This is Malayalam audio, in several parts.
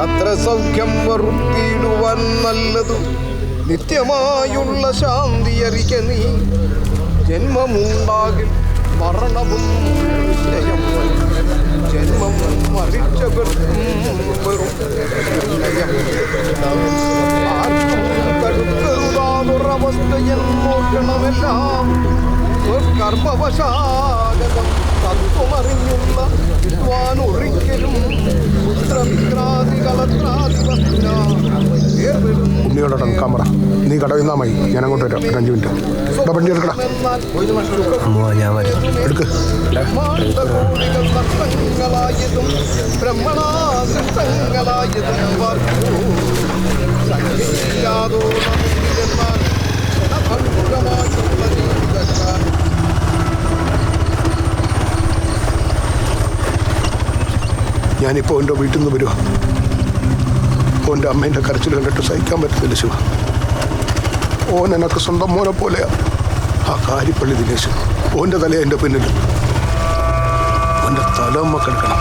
തത്ര സൗഖ്യം വെറുത്തിടുവാൻ നല്ലതു നിത്യമായുള്ള ശാന്തി അറിക നീ. ജന്മമുണ്ടാകിൽ മരണവും നിശ്ചയം, ജന്മം മരിച്ചവർക്കും വെറും നിർണയം. ആർക്കും കരുത്തരുതാതൊരവസ്ഥയിൽ നോക്കണമെല്ലാം കർമ്മവശാഗതം തത്വമറിഞ്ഞുള്ള വിദ്വാൻ ഒരിക്കലും ഉണ്ണിയോടെ കാമറ നീ കടവിൽ നിന്നാ മതി, ഞാൻ അങ്ങോട്ട് വരാം. 5 മിനിറ്റ് വണ്ടി എടുക്കടാ. ഞാൻ വരാം. എടുക്ക്. ഞാനിപ്പോൾ എൻ്റെ വീട്ടിൽ നിന്ന് വരുവാ. ഓൻ്റെ അമ്മേൻ്റെ കരച്ചിൽ കണ്ടിട്ട് സഹിക്കാൻ പറ്റുന്നില്ല ശിവ. ഓൻ എനക്ക് സ്വന്തം മോനെ പോലെയാ. ആ കാരിപ്പള്ളി ദിനേശ് ഓൻ്റെ തലയാണ് എൻ്റെ പിന്നിൽ. ഓൻ്റെ തല മക്കെടുക്കണം.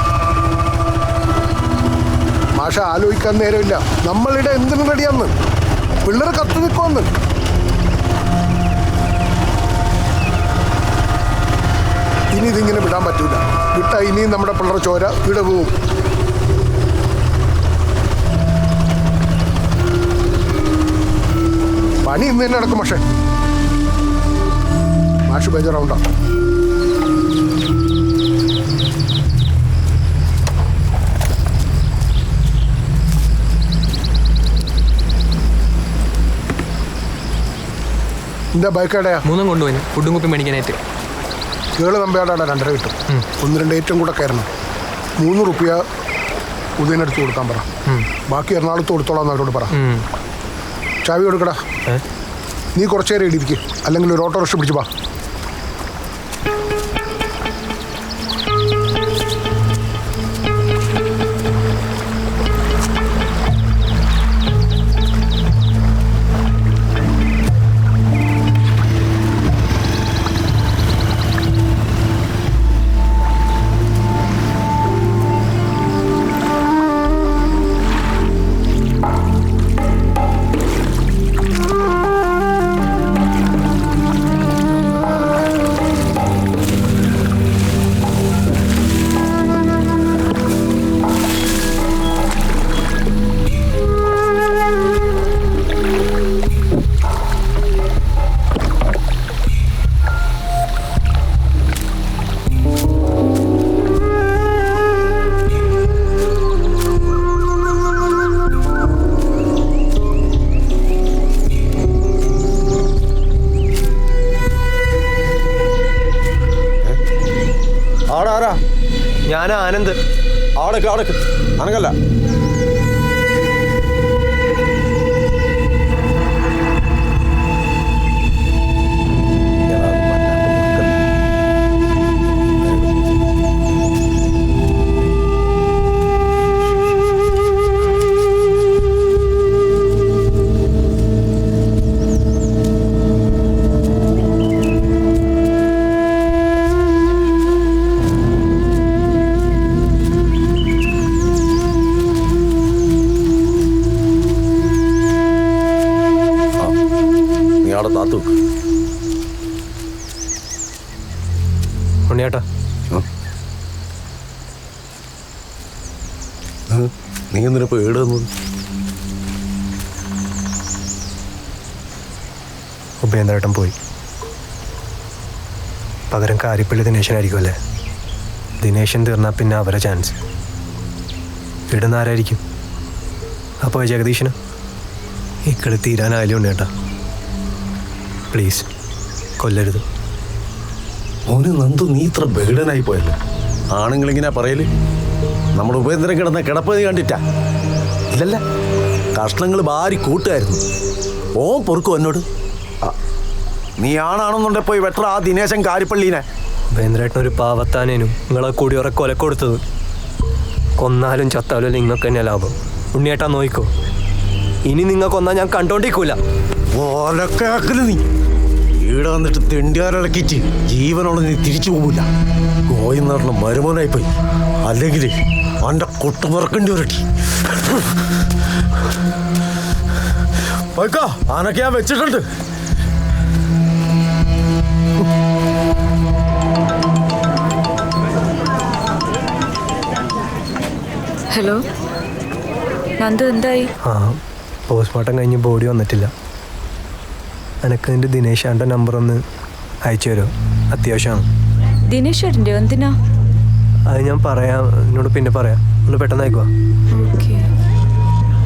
മാഷ ആലോചിക്കാൻ നേരമില്ല. നമ്മളിടെ എന്തിനു റെഡിയാന്ന്. പിള്ളേർ കത്ത് നിൽക്കുമെന്ന്. ഇനി ഇതിങ്ങനെ വിടാൻ പറ്റൂല. വിട്ടാൽ ഇനിയും നമ്മുടെ പിള്ളേർ ചോര ഇവിടെ പോവും. പണി ഇന്ന് തന്നെ നടക്കും. പക്ഷേ മാഷ് ബേജാറാവണ്ട. എൻ്റെ ബൈക്ക് എവിടെയാ? 3 കൊണ്ടുപോയി ഫുഡും കുപ്പി മേടിക്കാനായിട്ട്. കേള് നമ്പയാടാ 2.5 കിട്ടും. 1-2 ഏറ്റവും കൂടെ കയറണം. 3 റുപ്യ ഉദയനെടുത്ത് കൊടുക്കാൻ പറ. ബാക്കി എറണാകുളത്ത് കൊടുത്തോളാം അവരോട് പറ. ചാവി കൊടുക്കടാ. നീ കുറച്ചു നേരം ഇടിയിരിക്കും, അല്ലെങ്കിൽ ഒരു ഓട്ടോറിക്ഷ പിടിച്ചു പാ. ഞാൻ ആനന്ദ്. അവിടേക്ക് അനങ്ങല്ല. ഉണ്ണിയേട്ടാ, നീ എന്തിനിപ്പോ ഏടുന്നത്? ഉപേന്ദ്രേട്ടൻ പോയി. പകരം കാരിപ്പള്ളി ദിനേശനായിരിക്കും അല്ലേ? ദിനേശൻ തീർന്നാൽ പിന്നെ അവരെ ചാൻസ്. ഇടുന്ന ആരായിരിക്കും? അപ്പോൾ ജഗദീശന് ഈ കളി തീരാനായാലും ഉണ്ണിയേട്ടാ, പ്ലീസ് കൊല്ലരുത്. ഓന് നന്ദു, നീ ഇത്ര ബേഡനായി പോയല്ലേ? ആണുങ്ങളിങ്ങനെ പറയല്. നമ്മുടെ ഉപേന്ദ്രൻ കിടന്ന കിടപ്പ് നീ കണ്ടിട്ടാ? ഇല്ലല്ല, കഷ്ണങ്ങൾ ഭാരി കൂട്ടുമായിരുന്നു. ഓ പൊറുക്കും എന്നോട്. നീ ആണാണെന്നുണ്ടെ പോയി വെട്ട ആ ദിനേശൻ കാരിപ്പള്ളീനെ. ഉപേന്ദ്രേട്ടനൊരു പാവത്താനേനും നിങ്ങളെ കൂടി ഉറ കൊല കൊടുത്തത്. കൊന്നാലും ചത്താലും നിങ്ങൾക്ക് തന്നെ ലാഭം. ഉണ്ണിയേട്ടാ നോയിക്കോ, ഇനി നിങ്ങൾക്ക് ഒന്നാ ഞാൻ കണ്ടോണ്ടിരിക്കൂല. ഓലൊക്കെ ആക്കല് നീ. ഈടെ വന്നിട്ട് തെണ്ടിയാരിളക്കിച്ച് ജീവനോട് നീ തിരിച്ചു പോകില്ല. കോയിന്നാറിന് മരുമോനായിപ്പോയി. അല്ലെങ്കിൽ അവൻ്റെ കൊട്ട പറക്കേണ്ടി വരട്ടി. ആനൊക്കെ ഞാൻ വെച്ചിട്ടുണ്ട്. ഹലോ നന്ദു, എന്തായി? ആ പോസ്റ്റ്മോർട്ടം കഴിഞ്ഞ് ബോഡി വന്നിട്ടില്ല. എനിക്ക് നിൻ്റെ ദിനേശ് ചേട്ടൻ്റെ നമ്പർ ഒന്ന് അയച്ചു തരുമോ? അത്യാവശ്യമാണ്. ദിനേശ് ചേട്ടൻ്റെ എന്തിനാ? അത് ഞാൻ പറയാം, എന്നോട് പിന്നെ പറയാം. ഒന്ന് പെട്ടെന്ന് അയക്കുക. ഓക്കെ.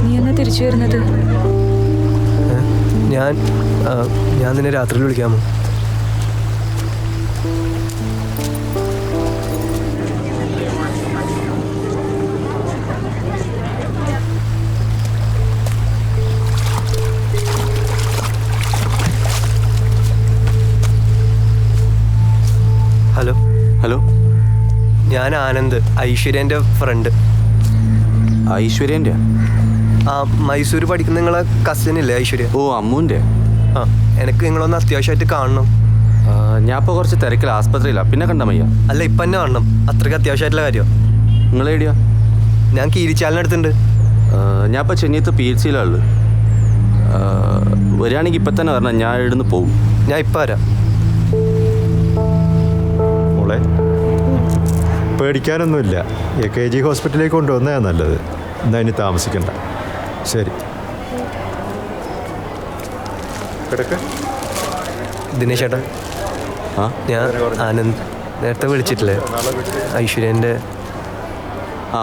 നീ എന്നാ തിരിച്ചു വരുന്നത്? ഞാൻ നിന്നെ രാത്രിയിൽ വിളിക്കാമോ? ഹലോ ഹലോ, ഞാൻ ആനന്ദ്, ഐശ്വര്യൻ്റെ ഫ്രണ്ട്. ഐശ്വര്യൻ്റെ? ആ, മൈസൂർ പഠിക്കുന്ന നിങ്ങളെ കസിൻ ഇല്ലേ ഐശ്വര്യ? ഓ, അമ്മൂൻ്റെ. ആ, എനിക്ക് നിങ്ങളൊന്ന് അത്യാവശ്യമായിട്ട് കാണണം. ഞാൻ ഇപ്പോൾ കുറച്ച് തിരക്കിൽ ആസ്പത്രിയിലാണ്, പിന്നെ കണ്ടാൽ മയ്യ. അല്ല, ഇപ്പം തന്നെ കാണണം, അത്രയ്ക്ക് അത്യാവശ്യമായിട്ടുള്ള കാര്യം. നിങ്ങൾ എവിടെയാ? ഞാൻ കീരിച്ചാലിനടുത്തുണ്ട്. ഞാൻ ഇപ്പോൾ ചെന്നൈത്ത് PHC-ലാണ്. വരികയാണെങ്കിൽ ഇപ്പം തന്നെ വരണം, ഞാൻ ഇവിടുന്ന് പോവും. ഞാൻ ഇപ്പം വരാം. മോളെ, പേടിക്കാനൊന്നുമില്ല. AKG ഹോസ്പിറ്റലിലേക്ക് കൊണ്ടുവന്നതാണ് നല്ലത്. എന്നാ ഇനി താമസിക്കണ്ട. ശരി, കിടക്ക്. ദിനേശ് ചേട്ടാ, ആ, ഞാൻ ആനന്ദ്. നേരത്തെ വിളിച്ചിട്ടില്ലേ ഐശ്വര്യൻ്റെ? ആ,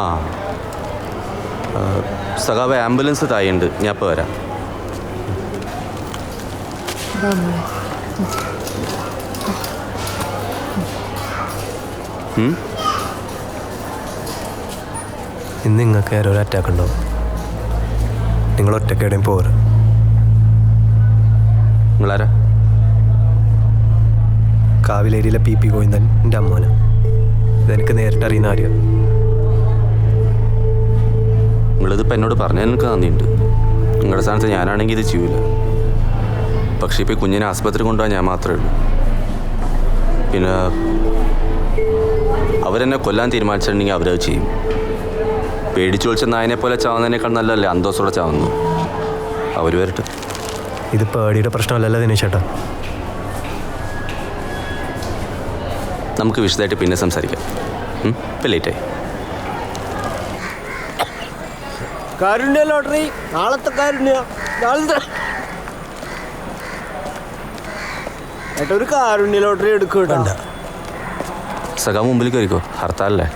സഖാവ് ആംബുലൻസ് തായുണ്ട്, ഞാൻ ഇപ്പോൾ വരാം. ഇന്ന് നിങ്ങൾക്ക് ആരോ ഒരു അറ്റാക്ക് ഉണ്ടാവും. നിങ്ങൾ ഒറ്റയ്ക്ക് എവിടെയും പോകരുത്. നിങ്ങളാരാ? കാവിലേരിയിലെ PP ഗോവിന്ദൻ, എൻ്റെ അമ്മോന. ഇതെനിക്ക് നേരിട്ട് അറിയുന്ന കാര്യം. നിങ്ങളിതിപ്പോൾ എന്നോട് പറഞ്ഞാൽ എനിക്ക് നന്ദിയുണ്ട്. നിങ്ങളുടെ സ്ഥാനത്ത് ഞാനാണെങ്കിൽ ഇത് ചെയ്യൂല. പക്ഷേ ഇപ്പോൾ ഈ കുഞ്ഞിനെ ആസ്പത്രി കൊണ്ടുപോകാൻ ഞാൻ മാത്രമേ ഉള്ളൂ. പിന്നെ അവരെന്നെ കൊല്ലാൻ തീരുമാനിച്ചിട്ടുണ്ടെങ്കിൽ അവരത് ചെയ്യും. പേടിച്ചു വിളിച്ച നായനെ പോലെ ചാവുന്നതിനേക്കാൾ നല്ലതല്ലേ അന്തോസോടെ ചാവുന്നു. അവർ വരട്ടെ. ഇത് പേടിയുടെ പ്രശ്നമല്ലല്ലോ ദിനേശ് ചേട്ടാ. നമുക്ക് വിശദമായിട്ട് പിന്നെ സംസാരിക്കാം. ഇപ്പം ലേറ്റായി. കാരുണ്യ ലോട്ടറി നാളത്തെ കാരുണ്യ ഏട്ടാ, ഒരു കാരുണ്യ ലോട്ടറി എടുക്കണ്ട. സഖാ മുമ്പിൽ കയറിക്കോ, ഹർത്താലല്ലേ.